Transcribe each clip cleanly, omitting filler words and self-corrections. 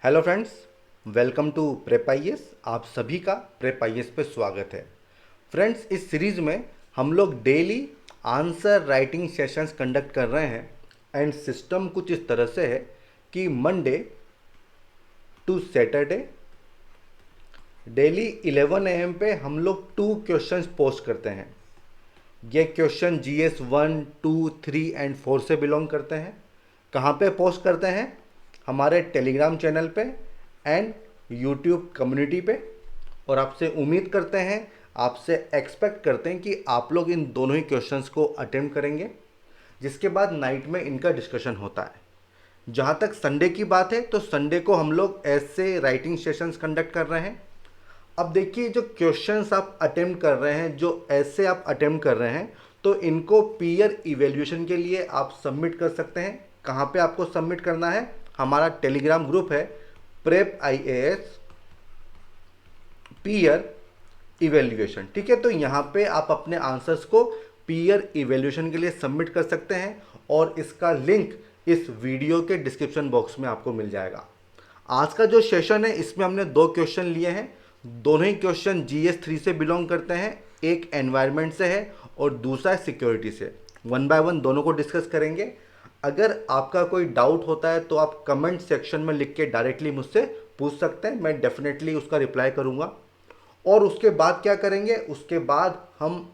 Hello friends, welcome to prep IAS. आप सभी का प्रेप आईएएस पे स्वागत है। फ्रेंड्स, इस सीरीज़ में हम लोग daily answer writing sessions conduct कर रहे हैं एंड सिस्टम कुछ इस तरह से है कि Monday to Saturday daily 11 AM पे हम लोग 2 क्वेश्चंस पोस्ट करते हैं। ये क्वेश्चन जीएस 1, 2, 3 एंड 4 से बिलोंग करते हैं। कहाँ पे पोस्ट करते हैं? हमारे टेलीग्राम चैनल पे एंड यूट्यूब कम्युनिटी पे। और आपसे उम्मीद करते हैं, आपसे एक्सपेक्ट करते हैं कि आप लोग इन दोनों ही क्वेश्चंस को अटेम्प्ट करेंगे, जिसके बाद नाइट में इनका डिस्कशन होता है। जहाँ तक संडे की बात है तो संडे को हम लोग ऐसे राइटिंग सेशंस कंडक्ट कर रहे हैं। अब देखिए, जो क्वेश्चंस आप अटेम्प्ट कर रहे हैं, जो ऐसे आप अटेम्प्ट कर रहे हैं, तो इनको पीयर इवेल्यूशन के लिए आप सबमिट कर सकते हैं। कहाँ पे आपको सबमिट करना है? हमारा टेलीग्राम ग्रुप है प्रेप आईएएस पीयर इवेल्यूएशन। ठीक है, तो यहाँ पे आप अपने आंसर्स को पीयर इवेल्यूएशन के लिए सबमिट कर सकते हैं और इसका लिंक इस वीडियो के डिस्क्रिप्शन बॉक्स में आपको मिल जाएगा। आज का जो सेशन है, इसमें हमने 2 क्वेश्चन लिए हैं। दोनों ही क्वेश्चन जीएस 3 से बिलोंग करते हैं। एक एनवायरनमेंट से है और दूसरा है सिक्योरिटी से। 1 बाय 1 दोनों को डिस्कस करेंगे। अगर आपका कोई डाउट होता है तो आप कमेंट सेक्शन में लिख के डायरेक्टली मुझसे पूछ सकते हैं, मैं डेफिनेटली उसका रिप्लाई करूंगा। और उसके बाद क्या करेंगे? उसके बाद हम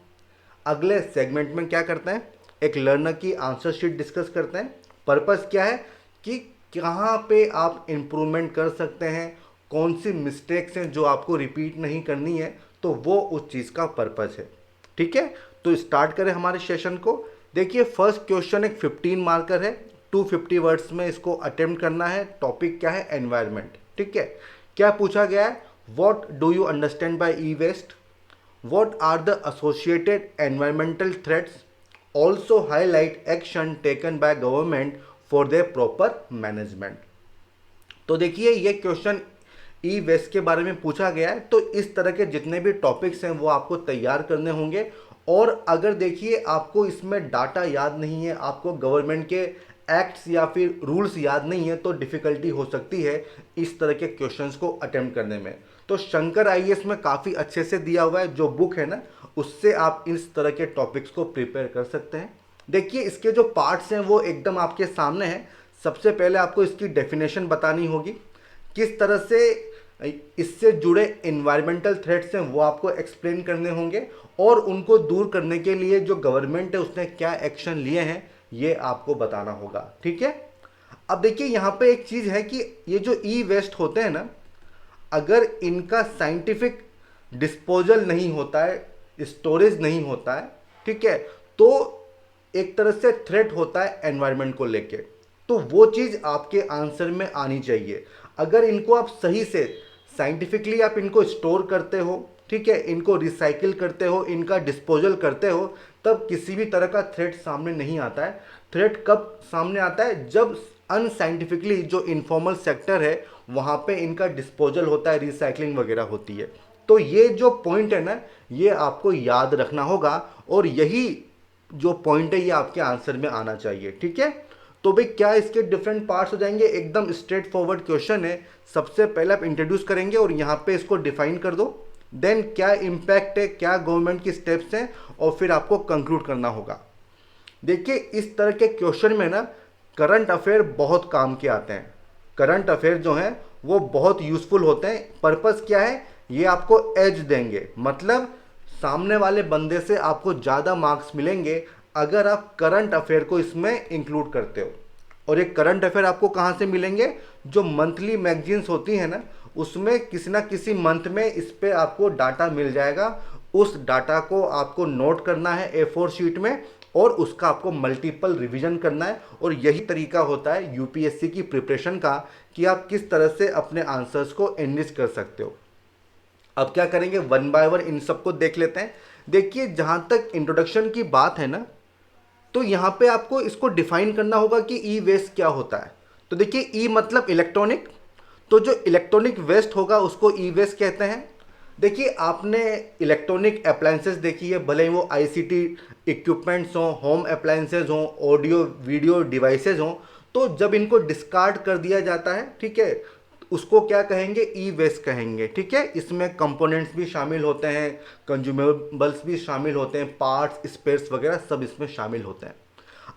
अगले सेगमेंट में क्या करते हैं, एक लर्नर की आंसर शीट डिस्कस करते हैं। पर्पस क्या है कि कहाँ पे आप इम्प्रूवमेंट कर सकते हैं, कौन सी मिस्टेक्स हैं जो आपको रिपीट नहीं करनी है, तो वो उस चीज़ का पर्पस है। ठीक है, तो स्टार्ट करें हमारे सेशन को। देखिए, फर्स्ट क्वेश्चन एक 15 मार्कर है, 250 वर्ड्स में इसको अटेम्प्ट करना है। टॉपिक क्या है? एनवायरनमेंट। ठीक है, क्या पूछा गया है? What do you understand by e waste? What are the associated environmental threats? Also highlight action taken by government for their proper management. तो देखिए, ये क्वेश्चन ई वेस्ट के बारे में पूछा गया है, तो इस तरह के जितने भी टॉपिक्स हैं वो आपको तैयार करने होंगे। और अगर देखिए आपको इसमें डाटा याद नहीं है, आपको गवर्नमेंट के एक्ट्स या फिर रूल्स याद नहीं है, तो डिफ़िकल्टी हो सकती है इस तरह के क्वेश्चंस को अटेम्प्ट करने में। तो शंकर आईएएस में काफ़ी अच्छे से दिया हुआ है, जो बुक है ना, उससे आप इस तरह के टॉपिक्स को प्रिपेयर कर सकते हैं। देखिए, इसके जो पार्ट्स हैं वो एकदम आपके सामने हैं। सबसे पहले आपको इसकी डेफिनेशन बतानी होगी, किस तरह से इससे जुड़े इन्वायरमेंटल थ्रेट्स हैं वो आपको एक्सप्लेन करने होंगे, और उनको दूर करने के लिए जो गवर्नमेंट है उसने क्या एक्शन लिए हैं ये आपको बताना होगा। ठीक है, अब देखिए यहाँ पे एक चीज़ है कि ये जो ई वेस्ट होते हैं ना, अगर इनका साइंटिफिक डिस्पोजल नहीं होता है, स्टोरेज नहीं होता है, ठीक है, तो एक तरह से थ्रेट होता है एनवायरनमेंट को लेके। तो वो चीज़ आपके आंसर में आनी चाहिए। अगर इनको आप सही से साइंटिफिकली आप इनको स्टोर करते हो, ठीक है, इनको रिसाइकिल करते हो, इनका डिस्पोजल करते हो, तब किसी भी तरह का थ्रेट सामने नहीं आता है। थ्रेट कब सामने आता है? जब अनसाइंटिफिकली जो इनफॉर्मल सेक्टर है वहाँ पे इनका डिस्पोजल होता है, रिसाइकलिंग वगैरह होती है। तो ये जो पॉइंट है ना, ये आपको याद रखना होगा, और यही जो पॉइंट है ये आपके आंसर में आना चाहिए। ठीक है, तो भाई क्या इसके डिफरेंट पार्ट्स हो जाएंगे? एकदम स्ट्रेट फॉरवर्ड क्वेश्चन है। सबसे पहले आप इंट्रोड्यूस करेंगे और यहाँ पे इसको डिफाइन कर दो, देन क्या इम्पैक्ट है, क्या गवर्नमेंट की स्टेप्स हैं, और फिर आपको कंक्लूड करना होगा। देखिए, इस तरह के क्वेश्चन में ना करंट अफेयर बहुत काम के आते हैं। करंट अफेयर जो हैं वो बहुत यूजफुल होते हैं। पर्पस क्या है? ये आपको एज देंगे, मतलब सामने वाले बंदे से आपको ज़्यादा मार्क्स मिलेंगे अगर आप करंट अफेयर को इसमें इंक्लूड करते हो। और ये करंट अफेयर आपको कहाँ से मिलेंगे? जो मंथली मैगजीन्स होती हैं ना, उसमें किसी ना किसी मंथ में इस पर आपको डाटा मिल जाएगा। उस डाटा को आपको नोट करना है A4 शीट में, और उसका आपको मल्टीपल रिवीजन करना है। और यही तरीका होता है यूपीएससी की प्रिपरेशन का, कि आप किस तरह से अपने आंसर्स को एनरिच कर सकते हो। अब क्या करेंगे, 1 बाय 1 इन सबको देख लेते हैं। देखिए, जहाँ तक इंट्रोडक्शन की बात है ना, तो यहाँ पे आपको इसको डिफाइन करना होगा कि ई वेस्ट क्या होता है। तो देखिए, ई मतलब इलेक्ट्रॉनिक, तो जो इलेक्ट्रॉनिक वेस्ट होगा उसको ई वेस्ट कहते हैं। देखिए, आपने इलेक्ट्रॉनिक अप्लायंसेस देखी है, भले ही वो आईसीटी इक्विपमेंट्स हों, होम अप्लायंसेस हों, ऑडियो वीडियो डिवाइसेस हों, तो जब इनको डिस्कार्ड कर दिया जाता है, ठीक है, उसको क्या कहेंगे, ई वेस्ट कहेंगे। ठीक है, इसमें कंपोनेंट्स भी शामिल होते हैं, कंज्यूमेबल्स भी शामिल होते हैं, पार्ट्स, स्पेयर्स वगैरह सब इसमें शामिल होते हैं।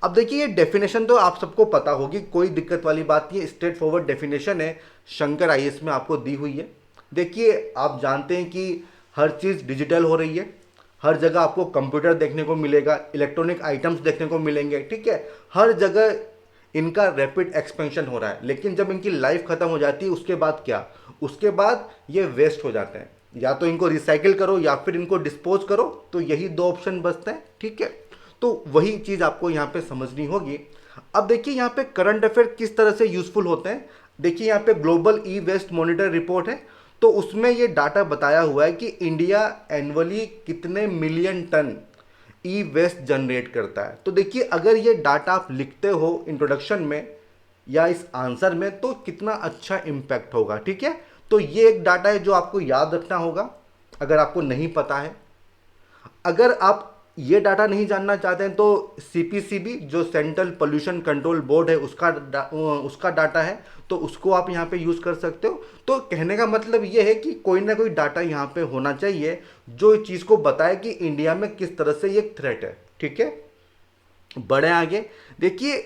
अब देखिए, ये डेफिनेशन तो आप सबको पता होगी, कोई दिक्कत वाली बात नहीं है, स्ट्रेट फॉरवर्ड डेफिनेशन है, शंकर आईएएस में आपको दी हुई है। देखिए, आप जानते हैं कि हर चीज़ डिजिटल हो रही है, हर जगह आपको कंप्यूटर देखने को मिलेगा, इलेक्ट्रॉनिक आइटम्स देखने को मिलेंगे। ठीक है, हर जगह इनका रैपिड एक्सपेंशन हो रहा है, लेकिन जब इनकी लाइफ खत्म हो जाती है उसके बाद क्या, उसके बाद ये वेस्ट हो जाते हैं। या तो इनको रिसाइकिल करो या फिर इनको डिस्पोज करो, तो यही दो ऑप्शन बचते हैं। ठीक है, तो वही चीज़ आपको यहाँ पे समझनी होगी। अब देखिए, यहाँ पे करंट अफेयर किस तरह से यूजफुल होते हैं। देखिए, यहाँ पे global e waste monitor report है, तो उसमें ये डाटा बताया हुआ है कि इंडिया एनुअली कितने million ton e waste generate करता है। तो देखिए, अगर ये डाटा आप लिखते हो इंट्रोडक्शन में या इस आंसर में, तो कितना अच्छा इम्पैक्ट होगा। ठीक है, तो ये एक डाटा है जो आपको याद रखना होगा अगर आपको नहीं पता है। अगर आप ये डाटा नहीं जानना चाहते हैं तो सीपीसीबी जो सेंट्रल पोल्यूशन कंट्रोल बोर्ड है उसका डाटा है, तो उसको आप यहाँ पे यूज़ कर सकते हो। तो कहने का मतलब ये है कि कोई ना कोई डाटा यहाँ पे होना चाहिए जो इस चीज़ को बताए कि इंडिया में किस तरह से ये थ्रेट है। ठीक है, बढ़े आगे। देखिए,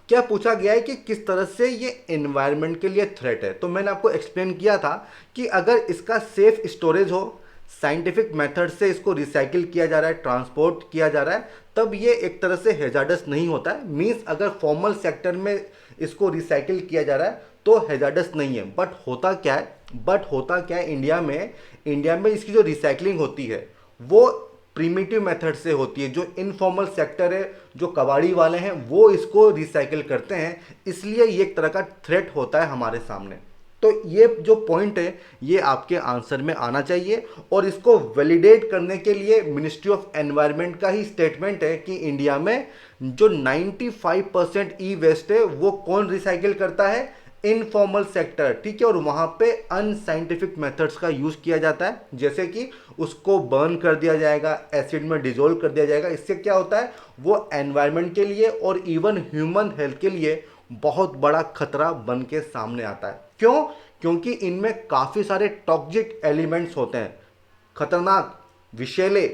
क्या पूछा गया है कि किस तरह से ये एनवायरनमेंट के लिए थ्रेट है। तो मैंने आपको एक्सप्लेन किया था कि अगर इसका सेफ स्टोरेज हो, साइंटिफिक मेथड से इसको रिसाइकिल किया जा रहा है, ट्रांसपोर्ट किया जा रहा है, तब ये एक तरह से हैजार्डस नहीं होता है। मींस अगर फॉर्मल सेक्टर में इसको रिसाइकिल किया जा रहा है तो हैजार्डस नहीं है। बट होता क्या है, इंडिया में इसकी जो रिसाइकलिंग होती है वो प्रीमिटिव मेथड से होती है। जो इनफॉर्मल सेक्टर है, जो कबाड़ी वाले हैं, वो इसको रिसाइकिल करते हैं, इसलिए ये एक तरह का थ्रेट होता है हमारे सामने। तो ये जो पॉइंट है ये आपके आंसर में आना चाहिए, और इसको वैलिडेट करने के लिए मिनिस्ट्री ऑफ एनवायरनमेंट का ही स्टेटमेंट है कि इंडिया में जो 95% ई वेस्ट है वो कौन रिसाइकिल करता है, इनफॉर्मल सेक्टर। ठीक है, और वहाँ पे अनसाइंटिफिक मेथड्स का यूज़ किया जाता है, जैसे कि उसको बर्न कर दिया जाएगा, एसिड में डिजोल्व कर दिया जाएगा। इससे क्या होता है, वो एनवायरनमेंट के लिए और इवन ह्यूमन हेल्थ के लिए बहुत बड़ा खतरा बन के सामने आता है। क्यों? क्योंकि इनमें काफ़ी सारे टॉक्सिक एलिमेंट्स होते हैं, खतरनाक विषैले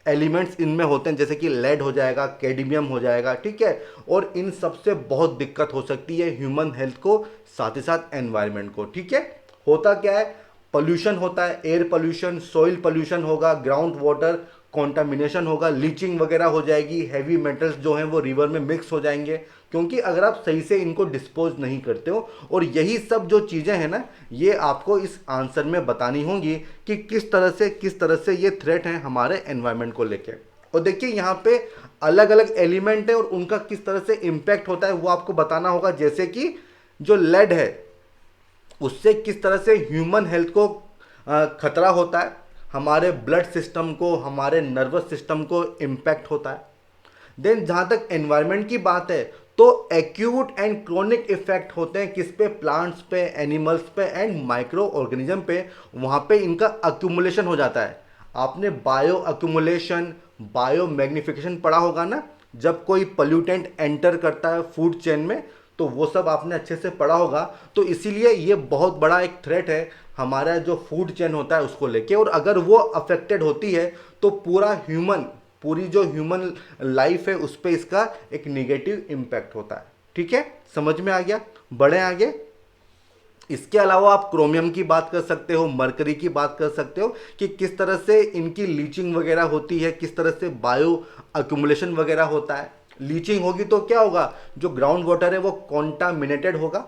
एलिमेंट्स इनमें होते हैं, जैसे कि लेड हो जाएगा, कैडमियम हो जाएगा। ठीक है, और इन सबसे बहुत दिक्कत हो सकती है ह्यूमन हेल्थ को, साथ ही साथ एनवायरनमेंट को। ठीक है, होता क्या है, पोल्यूशन होता है, एयर पोल्यूशन, सॉइल पोल्यूशन होगा, ग्राउंड वाटर कॉन्टामिनेशन होगा, लीचिंग वगैरह हो जाएगी, हैवी मेटल्स जो हैं वो रिवर में मिक्स हो जाएंगे, क्योंकि अगर आप सही से इनको डिस्पोज नहीं करते हो। और यही सब जो चीज़ें हैं ना, ये आपको इस आंसर में बतानी होंगी कि किस तरह से ये थ्रेट है हमारे एनवायरनमेंट को लेके। और देखिए, यहाँ पे अलग अलग एलिमेंट है और उनका किस तरह से इम्पैक्ट होता है वो आपको बताना होगा। जैसे कि जो लेड है उससे किस तरह से ह्यूमन हेल्थ को खतरा होता है, हमारे ब्लड सिस्टम को, हमारे नर्वस सिस्टम को इम्पैक्ट होता है। देन जहाँ तक एनवायरनमेंट की बात है, तो एक्यूट एंड क्रोनिक इफेक्ट होते हैं किस पे, प्लांट्स पे, एनिमल्स पे एंड माइक्रो ऑर्गेनिज्म पे। वहाँ पे इनका अक्यूमुलेशन हो जाता है। आपने बायो अक्यूमुलेशन, बायो मैग्निफिकेशन पढ़ा होगा ना, जब कोई पोल्यूटेंट एंटर करता है फूड चेन में, तो वो सब आपने अच्छे से पढ़ा होगा। तो इसीलिए ये बहुत बड़ा एक थ्रेट है हमारा जो फूड चेन होता है उसको लेके। और अगर वो अफेक्टेड होती है तो पूरी जो ह्यूमन लाइफ है उस पर इसका एक निगेटिव इम्पैक्ट होता है। ठीक है, समझ में आ गया? बढ़े आगे। इसके अलावा आप क्रोमियम की बात कर सकते हो, मरकरी की बात कर सकते हो कि किस तरह से इनकी लीचिंग वगैरह होती है, किस तरह से बायो अक्यूमुलेशन वगैरह होता है। लीचिंग होगी तो क्या होगा, जो ग्राउंड वाटर है वो कॉन्टामिनेटेड होगा।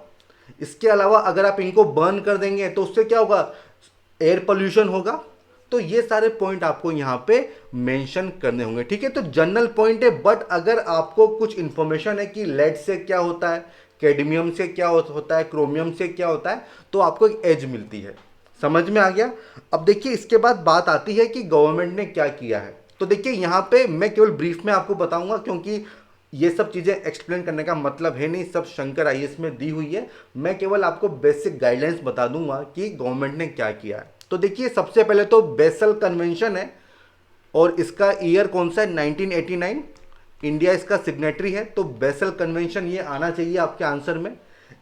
इसके अलावा अगर आप इनको बर्न कर देंगे तो उससे क्या होगा, एयर पोल्यूशन होगा। तो ये सारे पॉइंट आपको यहाँ पे मेंशन करने होंगे। ठीक है, तो जनरल पॉइंट है, बट अगर आपको कुछ इंफॉर्मेशन है कि लेड से क्या होता है, कैडमियम से क्या होता है, क्रोमियम से क्या होता है, तो आपको एक एज मिलती है। समझ में आ गया? अब देखिए, इसके बाद बात आती है कि गवर्नमेंट ने क्या किया है। तो देखिए, यहाँ पे मैं केवल ब्रीफ में आपको बताऊंगा, क्योंकि ये सब चीज़ें एक्सप्लेन करने का मतलब है नहीं, सब शंकर आईएएस में दी हुई है। मैं केवल आपको बेसिक गाइडलाइंस बता दूंगा कि गवर्नमेंट ने क्या किया है। तो देखिए, सबसे पहले तो बेसल कन्वेंशन है, और इसका ईयर कौन सा है, 1989। इंडिया इसका सिग्नेटरी है, तो बेसल कन्वेंशन ये आना चाहिए आपके आंसर में।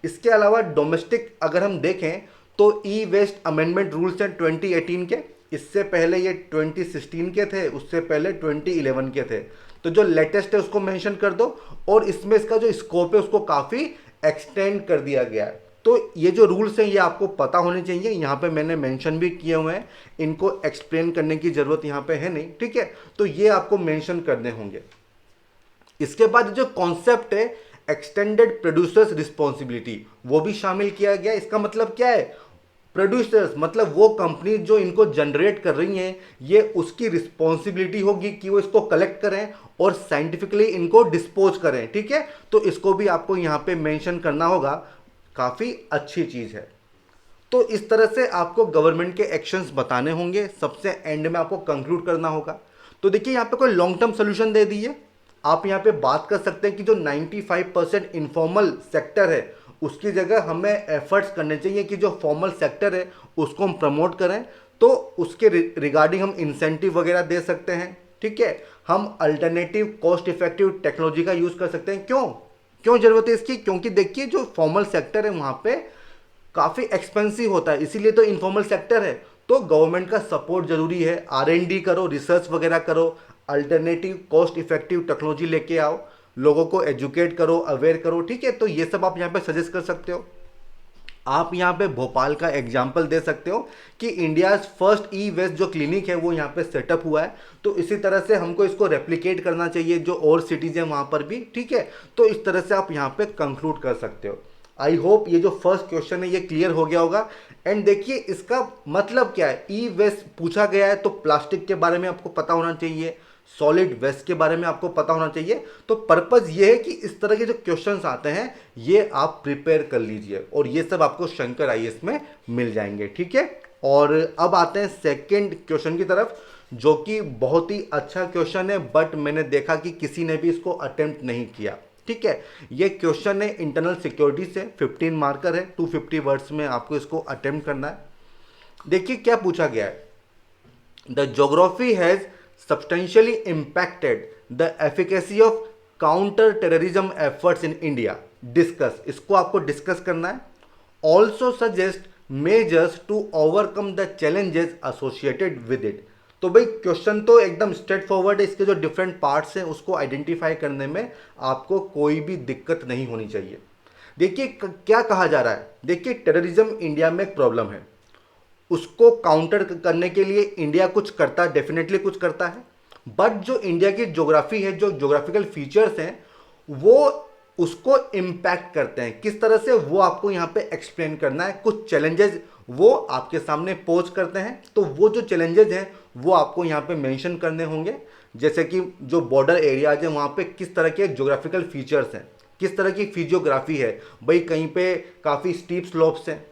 इसके अलावा डोमेस्टिक अगर हम देखें तो ई वेस्ट अमेंडमेंट रूल्स हैं 2018 के, इससे पहले ये 2016 के थे, उससे पहले 2011 के थे। तो जो लेटेस्ट है उसको मेंशन कर दो, और इसमें इसका जो स्कोप है उसको काफ़ी एक्सटेंड कर दिया गया है। तो ये जो रूल्स हैं ये आपको पता होने चाहिए, यहाँ पे मैंने मेंशन भी किए हुए हैं, इनको एक्सप्लेन करने की ज़रूरत यहाँ पे है नहीं, ठीक है। तो ये आपको मेंशन करने होंगे। इसके बाद जो कॉन्सेप्ट है एक्सटेंडेड प्रोड्यूसर्स रिस्पॉन्सिबिलिटी, वो भी शामिल किया गया। इसका मतलब क्या है, प्रोड्यूसर्स मतलब वो कंपनी जो इनको जनरेट कर रही हैं, ये उसकी रिस्पॉन्सिबिलिटी होगी कि वो इसको कलेक्ट करें और साइंटिफिकली इनको डिस्पोज करें, ठीक है। तो इसको भी आपको यहाँ पे मेंशन करना होगा, काफ़ी अच्छी चीज़ है। तो इस तरह से आपको गवर्नमेंट के एक्शंस बताने होंगे, सबसे एंड में आपको कंक्लूड करना होगा। तो देखिए यहाँ पे कोई लॉन्ग टर्म सोल्यूशन दे दिए, आप यहाँ पे बात कर सकते हैं कि जो 95% इनफॉर्मल सेक्टर है उसकी जगह हमें एफर्ट्स करने चाहिए कि जो फॉर्मल सेक्टर है उसको हम प्रमोट करें। तो उसके रिगार्डिंग हम इंसेंटिव वगैरह दे सकते हैं, ठीक है। हम अल्टरनेटिव कॉस्ट इफेक्टिव टेक्नोलॉजी का यूज़ कर सकते हैं। क्यों ज़रूरत है इसकी, क्योंकि देखिए जो फॉर्मल सेक्टर है वहाँ पे काफ़ी एक्सपेंसिव होता है, इसीलिए तो इनफॉर्मल सेक्टर है। तो गवर्नमेंट का सपोर्ट जरूरी है, R&D करो, रिसर्च वगैरह करो, अल्टरनेटिव कॉस्ट इफेक्टिव टेक्नोलॉजी लेके आओ, लोगों को एजुकेट करो, अवेयर करो, ठीक है। तो ये सब आप यहाँ पे सजेस्ट कर सकते हो। आप यहाँ पे भोपाल का एग्जाम्पल दे सकते हो कि इंडिया फर्स्ट ई वेस्ट जो क्लिनिक है वो यहाँ पे सेटअप हुआ है। तो इसी तरह से हमको इसको रेप्लिकेट करना चाहिए जो और सिटीज़ हैं वहाँ पर भी, ठीक है। तो इस तरह से आप यहाँ पे कंक्लूड कर सकते हो। आई होप ये जो फर्स्ट क्वेश्चन है ये क्लियर हो गया होगा। एंड देखिए इसका मतलब क्या है, ई वेस्ट पूछा गया है तो प्लास्टिक के बारे में आपको पता होना चाहिए, सॉलिड वेस्ट के बारे में आपको पता होना चाहिए। तो पर्पज़ ये है कि इस तरह के जो क्वेश्चंस आते हैं ये आप प्रिपेयर कर लीजिए, और ये सब आपको शंकर आईएएस में मिल जाएंगे, ठीक है। और अब आते हैं सेकंड क्वेश्चन की तरफ, जो कि बहुत ही अच्छा क्वेश्चन है, बट मैंने देखा कि किसी ने भी इसको अटेम्प्ट नहीं किया, ठीक है। ये क्वेश्चन है इंटरनल सिक्योरिटी से, 15 मार्कर है, 250 वर्ड्स में आपको इसको अटेम्प्ट करना है। देखिए क्या पूछा गया है, the geography has substantially impacted the efficacy of counter terrorism efforts in India. Discuss, इसको आपको डिस्कस करना है। Also suggest measures to overcome the challenges associated with it. तो भाई क्वेश्चन तो एकदम स्ट्रेट फॉरवर्ड है, इसके जो डिफरेंट पार्ट्स हैं उसको आइडेंटिफाई करने में आपको कोई भी दिक्कत नहीं होनी चाहिए। देखिए क्या कहा जा रहा है, देखिए टेररिज्म इंडिया में एक प्रॉब्लम है, उसको काउंटर करने के लिए इंडिया कुछ करता है, डेफिनेटली कुछ करता है, बट जो इंडिया की ज्योग्राफी है, जो ज्योग्राफिकल फीचर्स हैं वो उसको इम्पैक्ट करते हैं। किस तरह से वो आपको यहाँ पे एक्सप्लेन करना है। कुछ चैलेंजेस वो आपके सामने पोज करते हैं, तो वो जो चैलेंजेस हैं वो आपको यहाँ पे मेंशन करने होंगे। जैसे कि जो बॉर्डर एरियाज हैं वहाँ पे किस तरह के ज्योग्राफिकल फीचर्स हैं, किस तरह की फिजियोग्राफी है। भाई कहीं पे काफ़ी स्टीप स्लोप्स हैं,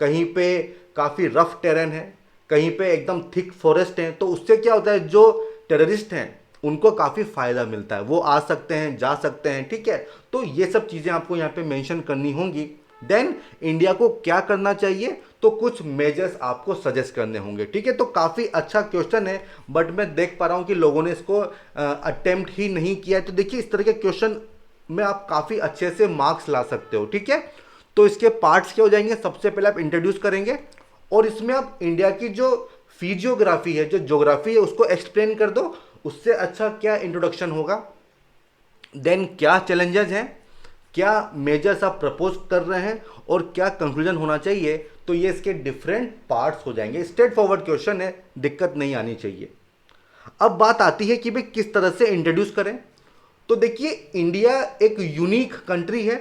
कहीं पे काफ़ी रफ टेरेन है, कहीं पे एकदम थिक फॉरेस्ट है। तो उससे क्या होता है, जो टेररिस्ट हैं उनको काफ़ी फ़ायदा मिलता है, वो आ सकते हैं, जा सकते हैं, ठीक है। तो ये सब चीज़ें आपको यहाँ पे मेंशन करनी होंगी। देन इंडिया को क्या करना चाहिए, तो कुछ मेजर्स आपको सजेस्ट करने होंगे, ठीक है। तो काफ़ी अच्छा क्वेश्चन है, बट मैं देख पा रहा हूँ कि लोगों ने इसको अटेम्प्ट ही नहीं किया है। तो देखिए इस तरह के क्वेश्चन में आप काफ़ी अच्छे से मार्क्स ला सकते हो, ठीक है। तो इसके पार्ट्स क्या हो जाएंगे, सबसे पहले आप इंट्रोड्यूस करेंगे और इसमें आप इंडिया की जो फिजियोग्राफी है, जो ज्योग्राफी है उसको एक्सप्लेन कर दो। उससे अच्छा क्या इंट्रोडक्शन होगा। देन क्या चैलेंजेस हैं, क्या मेजर्स आप प्रपोज कर रहे हैं और क्या कंक्लूजन होना चाहिए। तो ये इसके डिफरेंट पार्ट्स हो जाएंगे। स्ट्रेट फॉरवर्ड क्वेश्चन है, दिक्कत नहीं आनी चाहिए। अब बात आती है कि भाई किस तरह से इंट्रोड्यूस करें। तो देखिए इंडिया एक यूनिक कंट्री है,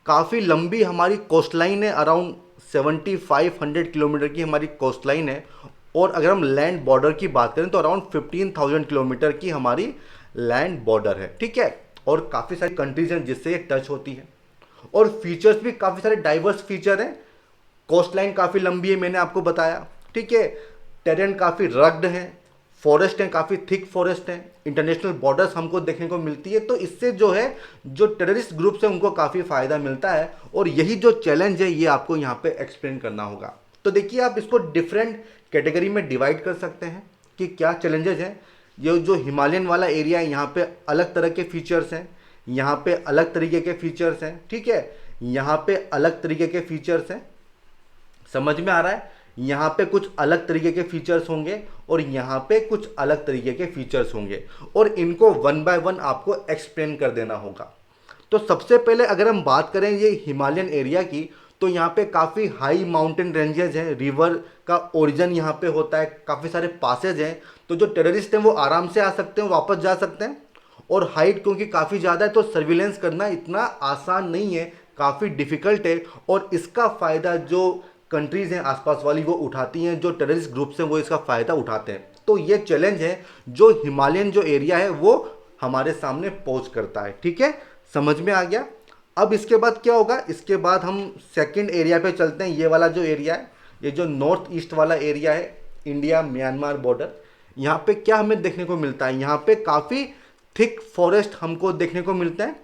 काफ़ी लंबी हमारी कोस्ट लाइन है, अराउंड 7500 किलोमीटर की हमारी कोस्ट लाइन है। और अगर हम लैंड बॉर्डर की बात करें तो अराउंड 15,000 किलोमीटर की हमारी लैंड बॉर्डर है, ठीक है। और काफ़ी सारी कंट्रीज हैं जिससे ये टच होती है, और फीचर्स भी काफ़ी सारे डाइवर्स फीचर हैं। कोस्ट लाइन काफ़ी लंबी है, मैंने आपको बताया, ठीक है। टेरेन काफ़ी रग्ड है, फॉरेस्ट हैं, काफ़ी थिक फॉरेस्ट हैं, इंटरनेशनल बॉर्डर्स हमको देखने को मिलती है। तो इससे जो है जो टेररिस्ट ग्रुप्स हैं उनको काफ़ी फ़ायदा मिलता है, और यही जो चैलेंज है ये आपको यहाँ पे एक्सप्लेन करना होगा। तो देखिए आप इसको डिफरेंट कैटेगरी में डिवाइड कर सकते हैं कि क्या चैलेंजेस हैं। ये जो हिमालयन वाला एरिया है यहाँ पे अलग तरह के फीचर्स हैं, यहाँ पे अलग तरीके के फीचर्स हैं, ठीक है। यहाँ पे अलग तरीके के फीचर्स हैं, समझ में आ रहा है। यहाँ पे कुछ अलग तरीके के फीचर्स होंगे और यहाँ पे कुछ अलग तरीके के फीचर्स होंगे और इनको वन बाय वन आपको एक्सप्लेन कर देना होगा। तो सबसे पहले अगर हम बात करें ये हिमालयन एरिया की, तो यहाँ पे काफ़ी हाई माउंटेन रेंजेस हैं, रिवर का ओरिजिन यहाँ पे होता है, काफ़ी सारे पासेज हैं, तो जो टेररिस्ट हैं वो आराम से आ सकते हैं, वापस जा सकते हैं। और हाइट क्योंकि काफ़ी ज़्यादा है तो सर्विलेंस करना इतना आसान नहीं है, काफ़ी डिफ़िकल्ट है। और इसका फ़ायदा जो कंट्रीज़ हैं आसपास वाली वो उठाती हैं, जो टेररिस्ट ग्रुप्स हैं वो इसका फ़ायदा उठाते हैं। तो ये चैलेंज है जो हिमालयन जो एरिया है वो हमारे सामने पोज करता है। ठीक है, समझ में आ गया। अब इसके बाद क्या होगा, इसके बाद हम सेकंड एरिया पे चलते हैं। ये वाला जो एरिया है, ये जो नॉर्थ ईस्ट वाला एरिया है, इंडिया म्यांमार बॉर्डर, यहाँ पे क्या हमें देखने को मिलता है, यहाँ पे काफ़ी थिक फॉरेस्ट हमको देखने को मिलता है।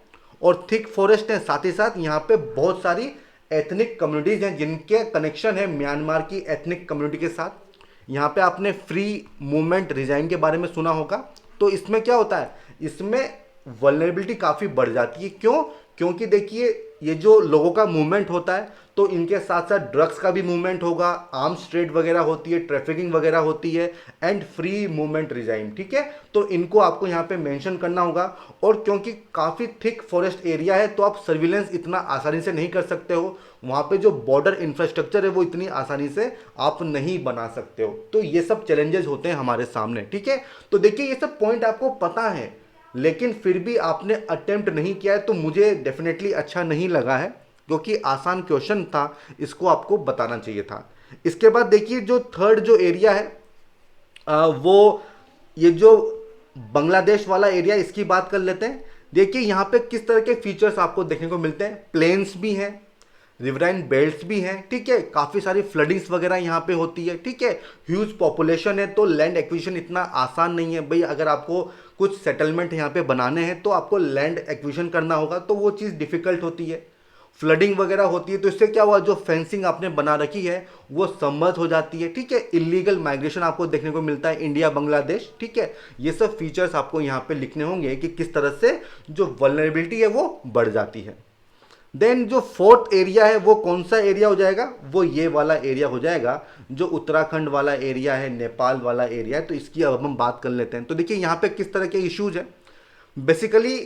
और थिक फॉरेस्ट है, साथ ही साथ यहाँ पे बहुत सारी एथनिक कम्युनिटीज़ हैं जिनके कनेक्शन है म्यांमार की एथनिक कम्युनिटी के साथ। यहाँ पे आपने फ्री मूवमेंट रिजाइन के बारे में सुना होगा। तो इसमें क्या होता है, इसमें वल्नरेबिलिटी काफ़ी बढ़ जाती है। क्यों? क्योंकि देखिए ये जो लोगों का मूवमेंट होता है तो इनके साथ साथ ड्रग्स का भी मूवमेंट होगा, आर्म्स ट्रेड वगैरह होती है, ट्रैफिकिंग वगैरह होती है, एंड फ्री मूवमेंट रिजाइन। ठीक है, तो इनको आपको यहाँ पे मेंशन करना होगा। और क्योंकि काफ़ी थिक फॉरेस्ट एरिया है तो आप सर्विलेंस इतना आसानी से नहीं कर सकते हो, वहाँ पे जो बॉर्डर इंफ्रास्ट्रक्चर है वो इतनी आसानी से आप नहीं बना सकते हो। तो ये सब चैलेंजेस होते हैं हमारे सामने। ठीक है, तो देखिए ये सब पॉइंट आपको पता है, लेकिन फिर भी आपने अटेम्प्ट नहीं किया है तो मुझे डेफिनेटली अच्छा नहीं लगा है, क्योंकि आसान क्वेश्चन था, इसको आपको बताना चाहिए था। इसके बाद देखिए जो थर्ड जो एरिया है वो ये जो बांग्लादेश वाला एरिया, इसकी बात कर लेते हैं। देखिए यहाँ पे किस तरह के फीचर्स आपको देखने को मिलते हैं। प्लेन्स भी हैं, रिवराइन बेल्ट्स भी हैं, ठीक है, काफ़ी सारी फ्लडिंग्स वगैरह यहाँ पे होती है। ठीक है, ह्यूज पॉपुलेशन है तो लैंड एक्विजिशन इतना आसान नहीं है भाई। अगर आपको कुछ सेटलमेंट यहाँ पे बनाने हैं तो आपको लैंड एक्विजिशन करना होगा, तो वो चीज़ डिफ़िकल्ट होती है। फ्लडिंग वगैरह होती है तो इससे क्या हुआ, जो फेंसिंग आपने बना रखी है वो सम्मत हो जाती है। ठीक है, इलीगल माइग्रेशन आपको देखने को मिलता है इंडिया बांग्लादेश। ठीक है, ये सब फीचर्स आपको यहाँ पे लिखने होंगे कि किस तरह से जो वल्नरेबिलिटी है वो बढ़ जाती है। देन जो फोर्थ एरिया है वो कौन सा एरिया हो जाएगा, वो ये वाला एरिया हो जाएगा जो उत्तराखंड वाला एरिया है, नेपाल वाला एरिया है। तो इसकी अब हम बात कर लेते हैं। तो देखिए यहाँ पे किस तरह के इश्यूज है। बेसिकली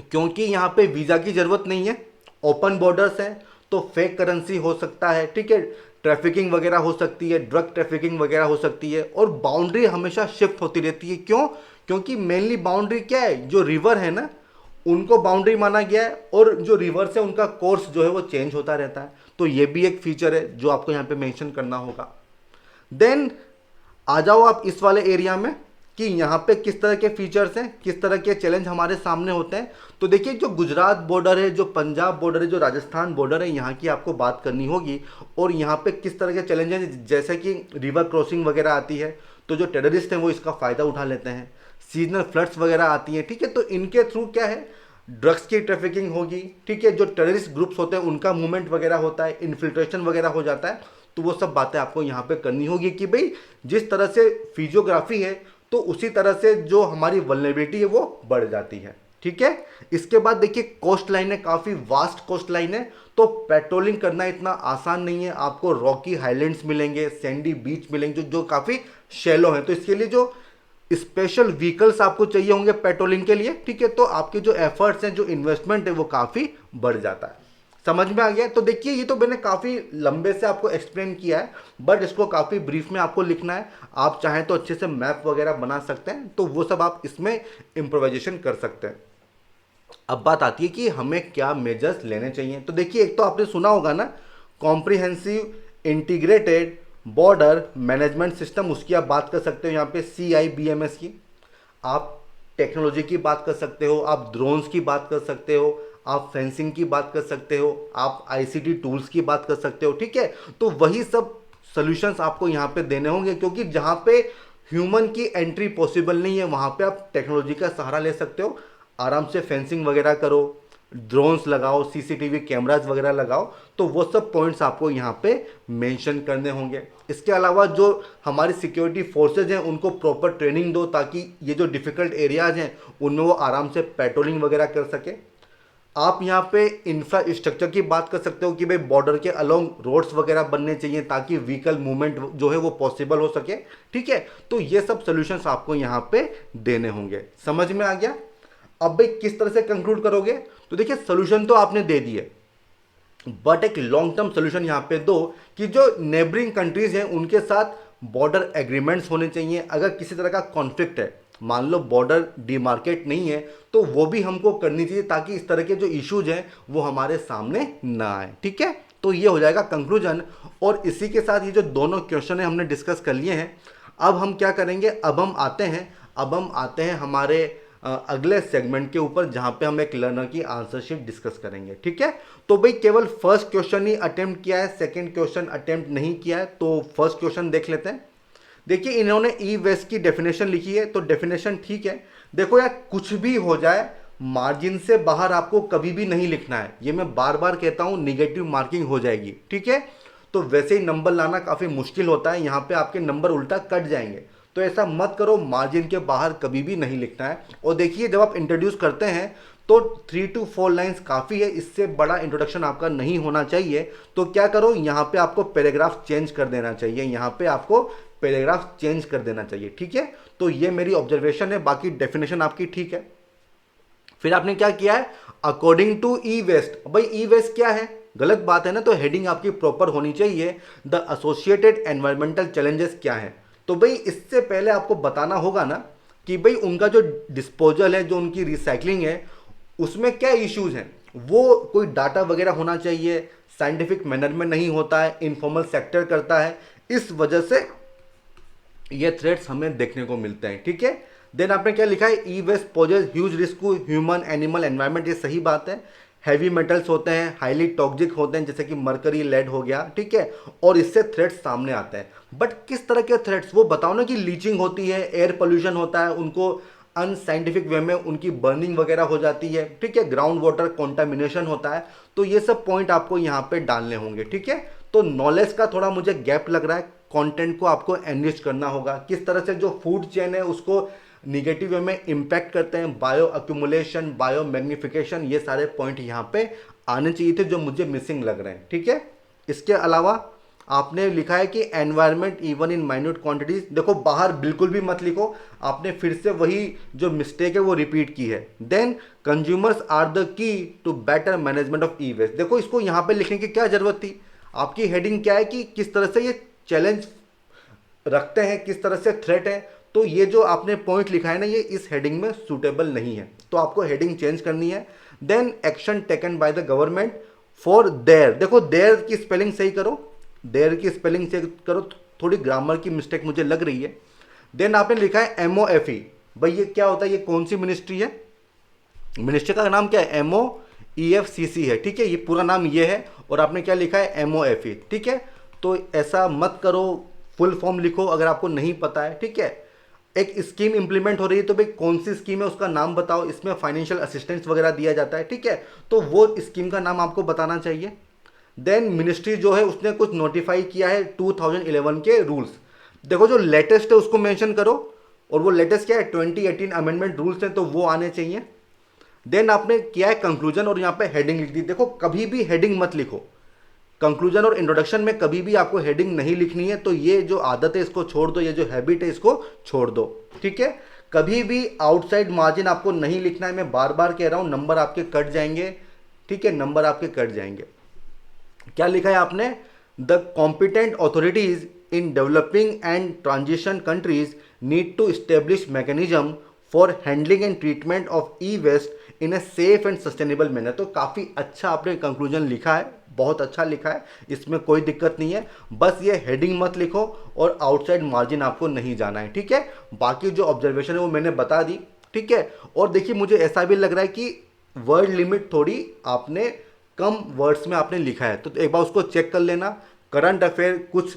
क्योंकि यहाँ पे वीज़ा की ज़रूरत नहीं है, ओपन बॉर्डर्स हैं, तो फेक करेंसी हो सकता है। ठीक है, ट्रैफिकिंग वगैरह हो सकती है, ड्रग ट्रैफिकिंग वगैरह हो सकती है, और बाउंड्री हमेशा शिफ्ट होती रहती है। क्यों? क्योंकि मेनली बाउंड्री क्या है, जो रिवर है ना उनको बाउंड्री माना गया है, और जो रिवर से उनका कोर्स जो है वो चेंज होता रहता है। तो ये भी एक फीचर है जो आपको यहाँ पे मेंशन करना होगा। देन आ जाओ आप इस वाले एरिया में कि यहाँ पे किस तरह के फीचर्स हैं, किस तरह के चैलेंज हमारे सामने होते हैं। तो देखिए जो गुजरात बॉर्डर है, जो पंजाब बॉर्डर है, जो राजस्थान बॉर्डर है, यहाँ की आपको बात करनी होगी। और यहाँ पे किस तरह के चैलेंज हैं, जैसे कि रिवर क्रॉसिंग वगैरह आती है तो जो टेररिस्ट हैं वो इसका फ़ायदा उठा लेते हैं। सीजनल फ्लड्स वगैरह आती हैं। ठीक है, तो इनके थ्रू क्या है, ड्रग्स की ट्रैफिकिंग होगी। ठीक है, जो टेररिस्ट ग्रुप्स होते हैं उनका मूवमेंट वगैरह होता है, इन्फिल्ट्रेशन वगैरह हो जाता है। तो वो सब बातें आपको यहाँ पे करनी होगी कि भाई जिस तरह से फिजियोग्राफी है तो उसी तरह से जो हमारी वल्नरेबिलिटी है वो बढ़ जाती है। ठीक है, इसके बाद देखिए कोस्ट लाइन है, काफ़ी वास्ट कोस्ट लाइन है, तो पेट्रोलिंग करना इतना आसान नहीं है। आपको रॉकी हाईलैंड्स मिलेंगे, सैंडी बीच मिलेंगे जो काफ़ी शैलो हैं। तो इसके लिए जो स्पेशल व्हीकल्स आपको चाहिए होंगे पेट्रोलिंग के लिए। ठीक है, तो आपके जो एफर्ट्स हैं, जो इन्वेस्टमेंट है वो काफ़ी बढ़ जाता है। समझ में आ गया। तो देखिए ये तो मैंने काफ़ी लंबे से आपको एक्सप्लेन किया है, बट इसको काफ़ी ब्रीफ में आपको लिखना है। आप चाहें तो अच्छे से मैप वगैरह बना सकते हैं, तो वो सब आप इसमें इम्प्रोवाइजेशन कर सकते हैं। अब बात आती है कि हमें क्या मेजर्स लेने चाहिए। तो देखिए एक तो आपने सुना होगा ना, comprehensive integrated border management system, उसकी आप बात कर सकते हो यहाँ पे CIBMS की। आप टेक्नोलॉजी की बात कर सकते हो, आप ड्रोन्स की बात कर सकते हो, आप फेंसिंग की बात कर सकते हो, आप ICT टूल्स की बात कर सकते हो। ठीक है, तो वही सब सॉल्यूशंस आपको यहाँ पे देने होंगे, क्योंकि जहाँ पे ह्यूमन की एंट्री पॉसिबल नहीं है वहाँ पे आप टेक्नोलॉजी का सहारा ले सकते हो। आराम से फेंसिंग वगैरह करो, ड्रोन्स लगाओ, CCTV कैमराज वगैरह लगाओ, तो वो सब पॉइंट्स आपको यहाँ पे मेंशन करने होंगे। इसके अलावा जो हमारी सिक्योरिटी फोर्सेज हैं उनको प्रॉपर ट्रेनिंग दो, ताकि ये जो डिफ़िकल्ट एरियाज़ हैं उनमें वो आराम से पेट्रोलिंग वगैरह कर सके। आप यहाँ पे इंफ्रास्ट्रक्चर की बात कर सकते हो कि भाई बॉर्डर के अलोंग रोड्स वगैरह बनने चाहिए ताकि व्हीकल मूवमेंट जो है वो पॉसिबल हो सके, ठीक है। तो ये सब सोल्यूशंस आपको यहाँ पे देने होंगे। समझ में आ गया? अब भाई किस तरह से कंक्लूड करोगे? तो देखिए सोल्यूशन तो आपने दे दिए, बट एक लॉन्ग टर्म सोल्यूशन यहाँ पे दो कि जो नेबरिंग कंट्रीज हैं उनके साथ बॉर्डर एग्रीमेंट्स होने चाहिए। अगर किसी तरह का कॉन्फ्लिक्ट है, मान लो बॉर्डर डिमार्केट नहीं है, तो वो भी हमको करनी चाहिए ताकि इस तरह के जो इश्यूज हैं वो हमारे सामने ना आए, ठीक है। तो ये हो जाएगा कंक्लूजन। और इसी के साथ ये जो दोनों क्वेश्चन है हमने डिस्कस कर लिए हैं। अब हम क्या करेंगे, अब हम आते हैं हमारे अगले सेगमेंट के ऊपर जहां पे हम एक लर्नर की आंसर शीट डिस्कस करेंगे, ठीक है। तो भाई केवल फर्स्ट क्वेश्चन ही अटेम्प्ट किया है, सेकंड क्वेश्चन अटेम्प्ट नहीं किया है, तो फर्स्ट क्वेश्चन देख लेते हैं। देखिए इन्होंने ई वेस्ट की डेफिनेशन लिखी है, तो डेफिनेशन ठीक है। देखो यार कुछ भी हो जाए, मार्जिन से बाहर आपको कभी भी नहीं लिखना है। ये मैं बार बार कहता हूं, निगेटिव मार्किंग हो जाएगी, ठीक है। तो वैसे ही नंबर लाना काफी मुश्किल होता है, यहां पे आपके नंबर उल्टा कट जाएंगे। तो ऐसा मत करो, मार्जिन के बाहर कभी भी नहीं लिखना है। और देखिए जब आप इंट्रोड्यूस करते हैं तो 3 to 4 लाइंस काफ़ी है, इससे बड़ा इंट्रोडक्शन आपका नहीं होना चाहिए। तो क्या करो, यहाँ पे आपको पैराग्राफ चेंज कर देना चाहिए, यहाँ पे आपको पैराग्राफ चेंज कर देना चाहिए, ठीक है। तो ये मेरी ऑब्जर्वेशन है, बाकी डेफिनेशन आपकी ठीक है। फिर आपने क्या किया है, अकॉर्डिंग टू ई वेस्ट। भाई ई वेस्ट क्या है, गलत बात है ना, तो हेडिंग आपकी प्रॉपर होनी चाहिए, द एसोसिएटेड एनवायरमेंटल चैलेंजेस क्या है। तो भाई इससे पहले आपको बताना होगा ना कि भाई उनका जो डिस्पोजल है, जो उनकी रिसाइकलिंग है, उसमें क्या इश्यूज हैं। वो कोई डाटा वगैरह होना चाहिए, साइंटिफिक मैनर में नहीं होता है, इनफॉर्मल सेक्टर करता है, इस वजह से ये थ्रेट्स हमें देखने को मिलते हैं, ठीक है। देन आपने क्या लिखा है, e waste poses huge risk to human animal environment, ये सही बात है। हैवी मेटल्स होते हैं, हाईली टॉक्सिक होते हैं, जैसे कि मरकरी, लेड हो गया, ठीक है, और इससे थ्रेट्स सामने आते हैं। बट किस तरह के थ्रेट्स, वो बताओ ना, कि लीचिंग होती है, एयर पोल्यूशन होता है, उनको अनसाइंटिफिक वे में उनकी बर्निंग वगैरह हो जाती है, ठीक है, ग्राउंड वाटर कॉन्टामिनेशन होता है। तो ये सब पॉइंट आपको यहाँ पे डालने होंगे, ठीक है। तो नॉलेज का थोड़ा मुझे गैप लग रहा है, कंटेंट को आपको एनरिच करना होगा, किस तरह से जो फूड चेन है उसको निगेटिव वे में इम्पैक्ट करते हैं, बायो अक्यूमुलेशन, बायो मैग्निफिकेशन, ये सारे पॉइंट यहाँ पे आने चाहिए थे जो मुझे मिसिंग लग रहे हैं, ठीक है। इसके अलावा आपने लिखा है कि environment even in minute quantities, देखो बाहर बिल्कुल भी मत लिखो, आपने फिर से वही जो मिस्टेक है वो रिपीट की है। Then consumers are the key to better management of e waste, देखो इसको यहाँ पे लिखने की क्या जरूरत थी। आपकी हेडिंग क्या है कि किस तरह से ये चैलेंज रखते हैं, किस तरह से थ्रेट है। तो ये जो आपने पॉइंट लिखा है ना, ये इस हेडिंग में सूटेबल नहीं है, तो आपको हेडिंग चेंज करनी है। Then action taken by the government for there, देखो देयर की स्पेलिंग सही करो, देयर की स्पेलिंग सही करो, थोड़ी ग्रामर की मिस्टेक मुझे लग रही है। देन आपने लिखा है MOFE, भाई ये क्या होता है, ये कौन सी मिनिस्ट्री है, मिनिस्ट्री का नाम क्या है, MOEFCC है, ठीक है, ये पूरा नाम ये है। और आपने क्या लिखा है, MOFE, ठीक है। तो ऐसा मत करो, फुल फॉर्म लिखो अगर आपको नहीं पता है, ठीक है। एक स्कीम इंप्लीमेंट हो रही है, तो भाई कौन सी स्कीम है उसका नाम बताओ, इसमें फाइनेंशियल असिस्टेंस वगैरह दिया जाता है, ठीक है, तो वो स्कीम का नाम आपको बताना चाहिए। देन मिनिस्ट्री जो है उसने कुछ नोटिफाई किया है 2011 के रूल्स, देखो जो लेटेस्ट है उसको मेंशन करो, और वो लेटेस्ट क्या है, 2018 अमेंडमेंट रूल्स हैं, तो वो आने चाहिए। देन आपने किया है कंक्लूजन, और यहाँ पे हेडिंग लिख दी, देखो कभी भी हेडिंग मत लिखो, कंक्लूजन और इंट्रोडक्शन में कभी भी आपको हेडिंग नहीं लिखनी है। तो ये जो आदत है इसको छोड़ दो, ये जो हैबिट है इसको छोड़ दो, ठीक है। कभी भी आउटसाइड मार्जिन आपको नहीं लिखना है, मैं बार बार कह रहा हूं, नंबर आपके कट जाएंगे, ठीक है, नंबर आपके कट जाएंगे। क्या लिखा है आपने, the competent authorities in developing and transition countries need to establish mechanism for handling and treatment of e waste in a safe and sustainable manner. तो काफ़ी अच्छा आपने कंक्लूजन लिखा है, बहुत अच्छा लिखा है, इसमें कोई दिक्कत नहीं है। बस ये हेडिंग मत लिखो और आउटसाइड मार्जिन आपको नहीं जाना है, ठीक है। बाकी जो ऑब्जर्वेशन है वो मैंने बता दी, ठीक है। और देखिए मुझे ऐसा भी लग रहा है कि वर्ड लिमिट थोड़ी आपने कम वर्ड्स में आपने लिखा है, तो एक बार उसको चेक कर लेना। करंट अफेयर कुछ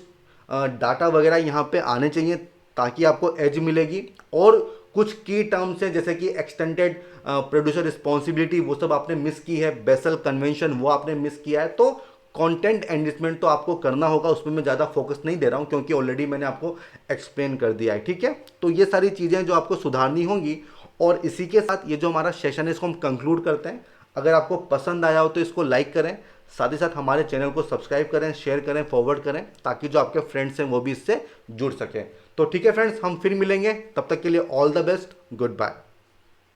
डाटा वगैरह यहाँ पे आने चाहिए ताकि आपको एज मिलेगी। और कुछ की टर्म्स हैं जैसे कि एक्सटेंडेड प्रोड्यूसर रिस्पॉन्सिबिलिटी, वो सब आपने मिस की है। बेसल कन्वेंशन वो आपने मिस किया है। तो कंटेंट एनरिचमेंट तो आपको करना होगा, उसमें मैं ज़्यादा फोकस नहीं दे रहा हूँ क्योंकि ऑलरेडी मैंने आपको एक्सप्लेन कर दिया है, ठीक है। तो ये सारी चीज़ें जो आपको सुधारनी होंगी। और इसी के साथ ये जो हमारा सेशन है इसको हम कंक्लूड करते हैं। अगर आपको पसंद आया हो तो इसको लाइक करें, साथ ही साथ हमारे चैनल को सब्सक्राइब करें, शेयर करें, फॉरवर्ड करें, ताकि जो आपके फ्रेंड्स हैं वो भी इससे जुड़ सकें। तो ठीक है फ्रेंड्स, हम फिर मिलेंगे, तब तक के लिए all the best, good bye.